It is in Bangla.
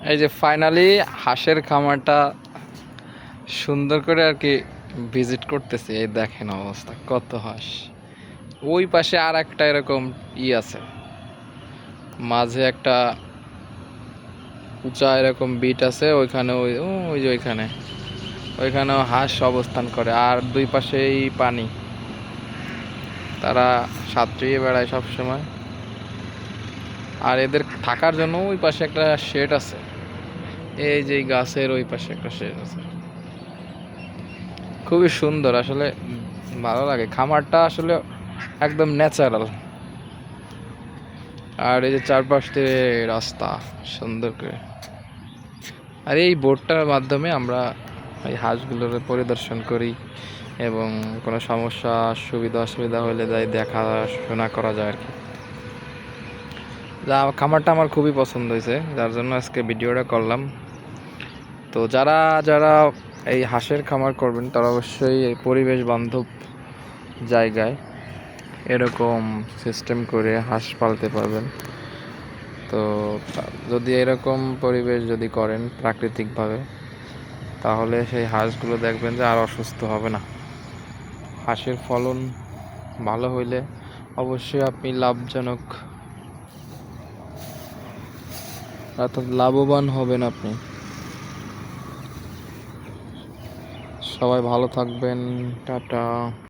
এই যে ফাইনালি হাঁসের খামারটা সুন্দর করে আর কি ভিজিট করতেছি। এই দেখেন অবস্থা, কত হাঁস। ওই পাশে আর একটা এরকম আছে, মাঝে একটা উঁচা এরকম বিট আছে, ওইখানে ওই যে ওইখানেও হাঁস অবস্থান করে। আর দুই পাশেই পানি, তারা সাঁতরিয়ে বেড়ায় সব সময়। আর এদের থাকার জন্য ওই পাশে একটা শেড আছে, এই যে গাছের ওই পাশে একটা শেড আছে। খুবই সুন্দর আসলে, ভালো লাগে খামারটা আসলে, একদম ন্যাচারাল। আর এই যে চারপাশ দিয়ে রাস্তা সুন্দর করে। আর এই বোটটার মাধ্যমে আমরা এই হাঁসগুলোর পরিদর্শন করি এবং কোনো সমস্যা সুবিধা অসুবিধা হলে যাই দেখাশোনা করা যায় আর কি। যা খামারটা আমার খুবই পছন্দ হয়েছে, যার জন্য আজকে ভিডিওটা করলাম। তো যারা যারা এই হাঁসের খামার করবেন তারা অবশ্যই এই পরিবেশ বান্ধব জায়গায় এরকম সিস্টেম করে হাঁস পালতে পারবেন। তো যদি এরকম পরিবেশ যদি করেন প্রাকৃতিকভাবে, তাহলে সেই হাঁসগুলো দেখবেন যে আর অসুস্থ হবে না। হাঁসের ফলন ভালো হইলে অবশ্যই আপনি লাভজনক, অর্থাৎ লাভবান হবেন আপনি। সবাই ভালো থাকবেন, টাটা।